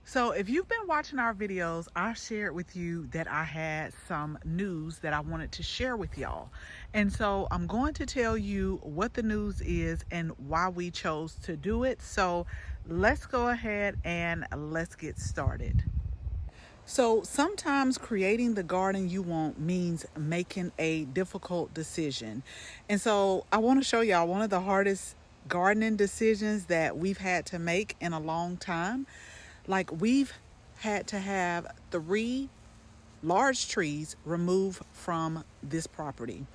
So if you've been watching our videos, I shared with you that I had some news that I wanted to share with y'all. And so I'm going to tell you what the news is and why we chose to do it. So let's go ahead and let's get started. So sometimes creating the garden you want means making a difficult decision. And so I want to show y'all one of the hardest gardening decisions that we've had to make in a long time. Like, we've had to have 3 large trees removed from this property.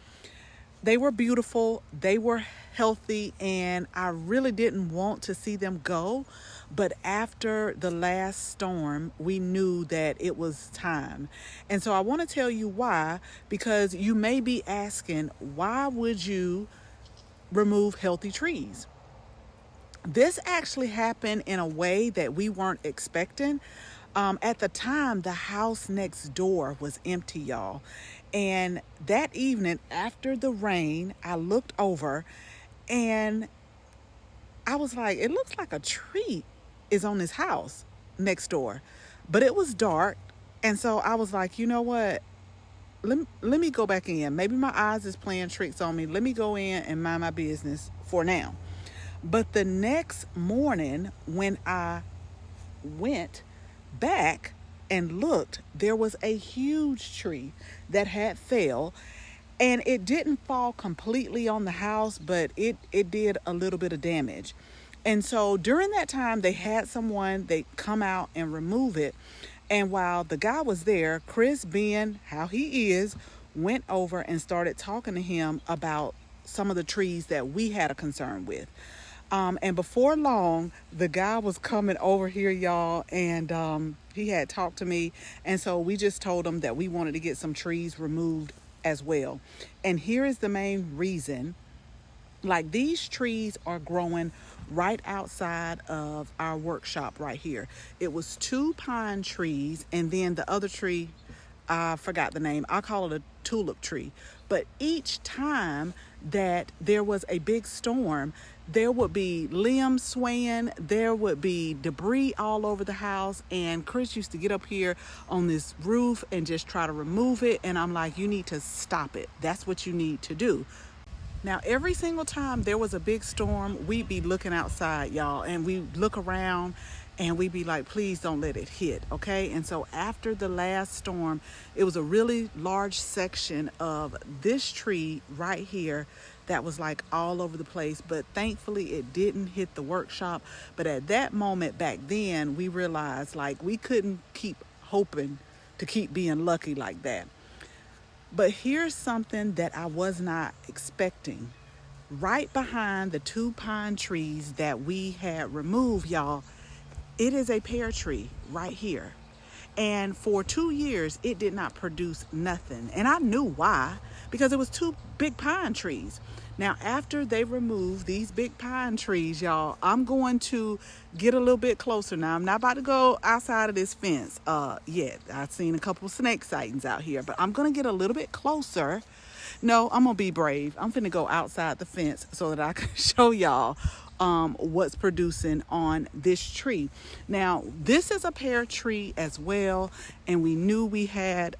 They were beautiful, they were healthy, and I really didn't want to see them go. But after the last storm, we knew that it was time. And so I want to tell you why, because you may be asking, why would you remove healthy trees? This actually happened in a way that we weren't expecting. At the time, the house next door was empty, y'all. And that evening, after the rain, I looked over and I was like, it looks like a tree is on this house next door. But it was dark. And so I was like, you know what? Let me go back in. Maybe my eyes is playing tricks on me. Let me go in and mind my business for now. But the next morning, when I went back and looked, there was a huge tree that had fell, and it didn't fall completely on the house, but it did a little bit of damage. And so during that time, they had someone, they come out and remove it. And while the guy was there, Chris, being how he is, went over and started talking to him about some of the trees that we had a concern with. And before long, the guy was coming over here, y'all, and he had talked to me. And so we just told him that we wanted to get some trees removed as well. And here is the main reason. Like, these trees are growing right outside of our workshop right here. It was 2 pine trees, and then the other tree, I forgot the name. I call it a tulip tree. But each time that there was a big storm, there would be limbs swaying, there would be debris all over the house, and Chris used to get up here on this roof and just try to remove it. And I'm like, you need to stop it. That's what you need to do. Now, every single time there was a big storm, we'd be looking outside, y'all, and we look around and we'd be like, please don't let it hit, okay? And so after the last storm, it was a really large section of this tree right here that was like all over the place, but thankfully it didn't hit the workshop. But at that moment back then, we realized, like, we couldn't keep hoping to keep being lucky like that. But here's something that I was not expecting. Right behind the 2 pine trees that we had removed, y'all, it is a pear tree right here. And for 2 years, it did not produce nothing. And I knew why, because it was 2 big pine trees. Now, after they remove these big pine trees, y'all, I'm going to get a little bit closer now. I'm not about to go outside of this fence yet. I've seen a couple of snake sightings out here, but I'm going to get a little bit closer. No, I'm going to be brave. I'm finna go outside the fence so that I can show y'all what's producing on this tree. Now, this is a pear tree as well, and we knew we had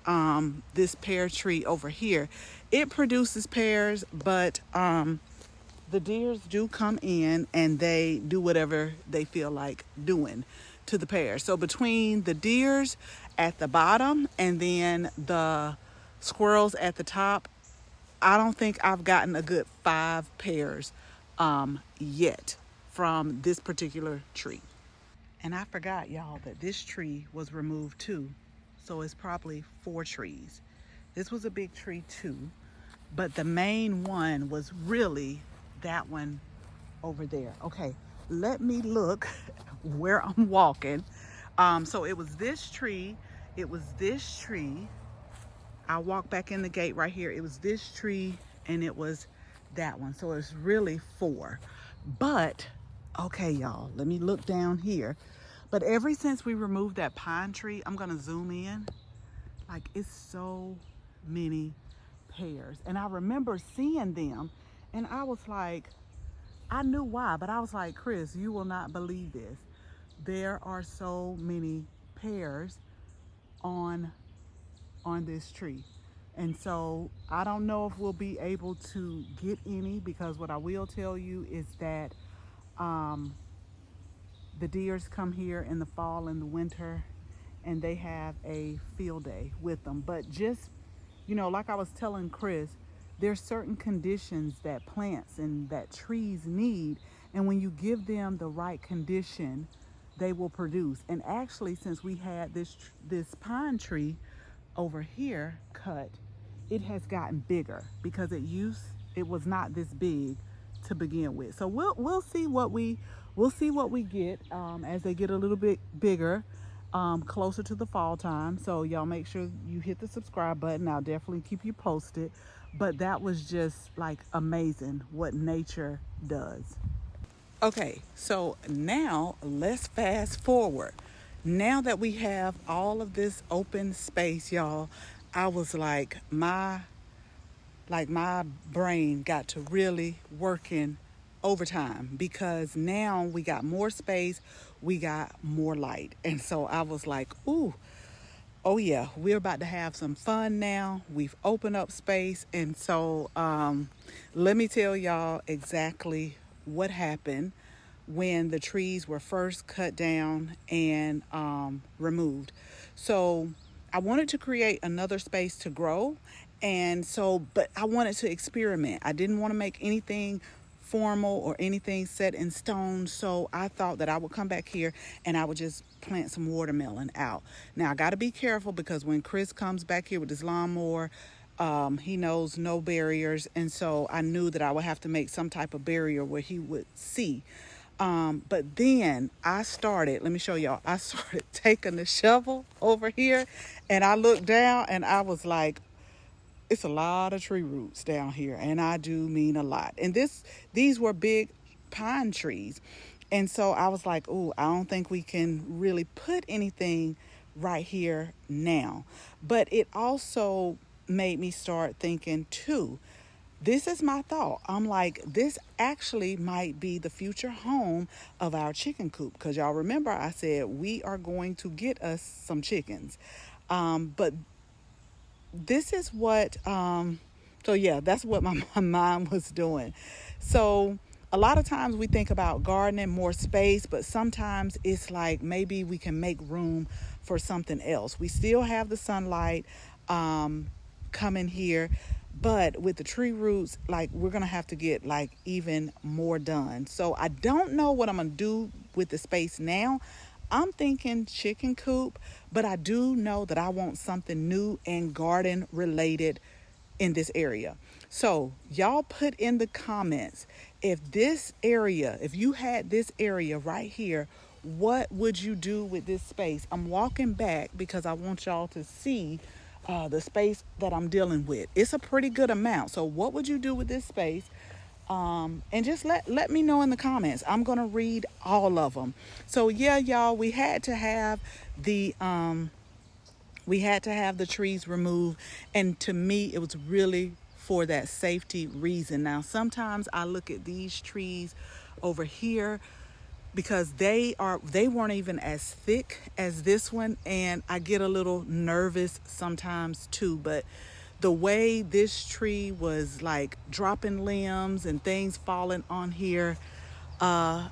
this pear tree over here. It produces pears, but the deers do come in and they do whatever they feel like doing to the pears. So between the deers at the bottom and then the squirrels at the top, I don't think I've gotten a good 5 pears yet from this particular tree. And I forgot, y'all, that this tree was removed too. So it's probably 4 trees. This was a big tree too, but the main one was really that one over there. Okay, let me look where I'm walking. So it was this tree, it was this tree. I walked back in the gate right here. It was this tree and it was that one. So it's really 4. But, okay, y'all, let me look down here. But ever since we removed that pine tree, I'm gonna zoom in. Like, it's so many pears. And I remember seeing them and I was like, I knew why, but I was like, Chris, you will not believe this. there are so many pears on this tree. And so I don't know if we'll be able to get any, because what I will tell you is that um, the deers come here in the fall and the winter, and they have a field day with them. But just, like I was telling Chris, there's certain conditions that plants and that trees need, and when you give them the right condition, they will produce. And actually, since we had this pine tree over here cut, it has gotten bigger, because it was not this big to begin with. So we'll see what we get as they get a little bit bigger, closer to the fall time. So y'all make sure you hit the subscribe button. I'll definitely keep you posted. But that was just like amazing what nature does. Okay, so now let's fast forward. Now that we have all of this open space, y'all, I was like, my brain got to really working overtime, because now we got more space, we got more light. And so I was like, ooh, oh yeah, we're about to have some fun now. We've opened up space. And so let me tell y'all exactly what happened when the trees were first cut down and removed. So I wanted to create another space to grow. And so, but I wanted to experiment. I didn't want to make anything formal or anything set in stone. So I thought that I would come back here and I would just plant some watermelon out. Now I got to be careful, because when Chris comes back here with his lawnmower, he knows no barriers. And so I knew that I would have to make some type of barrier where he would see. But then let me show y'all, I started taking the shovel over here, and I looked down and I was like, it's a lot of tree roots down here. And I do mean a lot. And these were big pine trees. And so I was like, oh, I don't think we can really put anything right here now. But it also made me start thinking too, this is my thought. I'm like, this actually might be the future home of our chicken coop. Because y'all remember I said we are going to get us some chickens. But this is what, so yeah, that's what my mind was doing. So a lot of times we think about gardening, more space, but sometimes it's like maybe we can make room for something else. We still have the sunlight coming here, but with the tree roots, like, we're gonna have to get like even more done. So I don't know what I'm gonna do with the space now. I'm thinking chicken coop, but I do know that I want something new and garden related in this area. So y'all put in the comments, if you had this area right here, what would you do with this space? I'm walking back because I want y'all to see the space that I'm dealing with. It's a pretty good amount. So what would you do with this space? And just let me know in the comments. I'm gonna read all of them. So yeah, y'all, we had to have the trees removed, and to me it was really for that safety reason. Now sometimes I look at these trees over here, because they weren't even as thick as this one, and I get a little nervous sometimes too. But the way this tree was like dropping limbs and things falling on here, I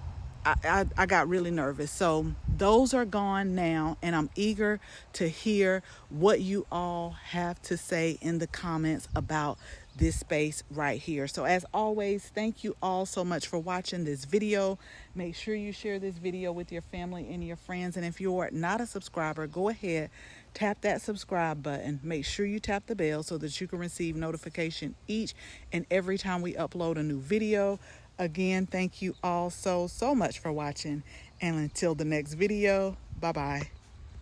got really nervous. So those are gone now, and I'm eager to hear what you all have to say in the comments about this space right here. So as always, thank you all so much for watching this video. Make sure you share this video with your family and your friends. And if you're not a subscriber, go ahead, tap that subscribe button. Make sure you tap the bell so that you can receive notification each and every time we upload a new video. Again, thank you all so much for watching. And until the next video, bye-bye.